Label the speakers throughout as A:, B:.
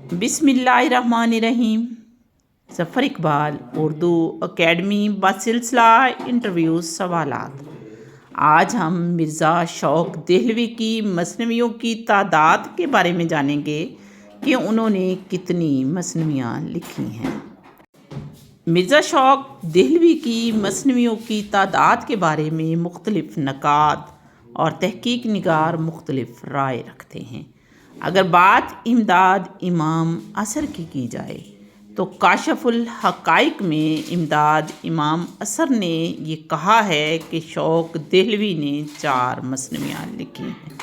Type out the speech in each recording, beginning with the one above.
A: बिस्मिल्लाहिर्रहमानिर्रहीम। ज़फ़र इकबाल उर्दू अकेडमी बसिलसिला इंटरव्यू सवालात। आज हम मिर्ज़ा शौक़ देहलवी की मसनवियों की तादाद के बारे में जानेंगे कि उन्होंने कितनी मसनवियाँ लिखी हैं। मिर्ज़ा शौक़ देहलवी की मसनवियों की तादाद के बारे में मुख्तलिफ़ नकात और तहक़ीक़ निगार मुख्तलिफ़ राय रखते हैं। अगर बात इमदाद इमाम असर की जाए तो काशफुल हक़ाइक़ में इमदाद इमाम असर ने ये कहा है कि शौक़ देहलवी ने 4 मसनवियाँ लिखी हैं।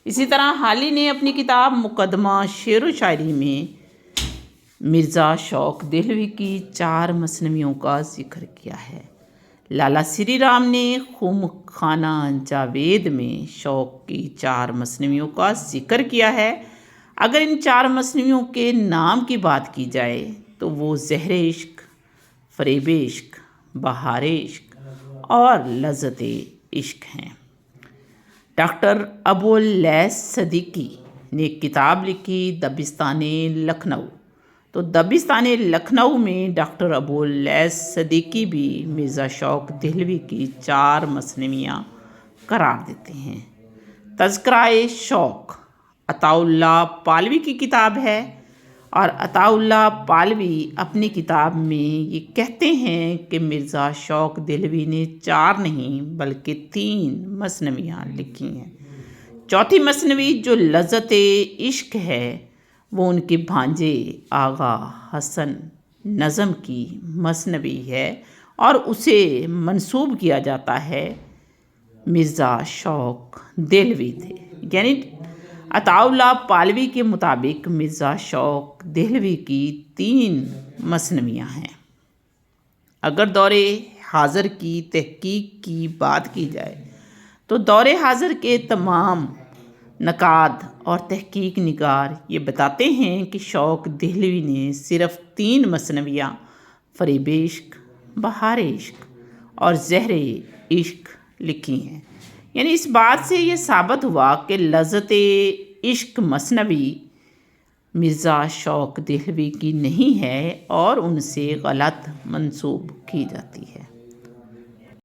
A: इसी तरह हाली ने अपनी किताब मुक़दमा शेर व शायरी में मिर्ज़ा शौक़ देहलवी की 4 मसनवियों का ज़िक्र किया है। लाला श्री राम ने खुम खाना जावेद में शौक़ की 4 मसनवियों का ज़िक्र किया है। अगर इन 4 मसनवियों के नाम की बात की जाए तो वो ज़हर इश्क, फ़रेब इश्क, बहार इश्क और लज़्ज़त इश्क हैं। डॉक्टर अबुल लैस सदीकी ने एक किताब लिखी दबिस्ताने लखनऊ। तो दबिस्ताने लखनऊ में डॉक्टर अबुल लैस सदीकी भी मिर्ज़ा शौक़ देहलवी की 4 मसनवियाँ करार देते हैं। तज़किरा शौक़ अताउल्लाह पालवी की किताब है और अताउल्लाह पालवी अपनी किताब में ये कहते हैं कि मिर्ज़ा शौक़ देहलवी ने 4 नहीं बल्कि 3 मसनवियाँ लिखी हैं। चौथी मसनवी जो लज़्ज़त इश्क है वो उनके भांजे आगा हसन नज़म की मसनवी है और उसे मंसूब किया जाता है मिर्ज़ा शौक़ देहलवी थे। यानी अताउल्लाह पालवी के मुताबिक मिर्ज़ा शौक़ देहलवी की 3 मसनवियाँ हैं। अगर दौरे हाज़र की तहक़ीक़ की बात की जाए तो दौरे हाज़र के तमाम नकाद और तहक़ीक़ निगार ये बताते हैं कि शौक़ देहलवी ने सिर्फ़ 3 मसनवियाँ फ़रेब इश्क, बहार इश्क और ज़हर इश्क लिखी हैं। यानी इस बात से ये साबित हुआ कि लज़्ज़त इश्क मसनवी मिर्ज़ा शौक़ देहलवी की नहीं है और उनसे गलत मंसूब की जाती है।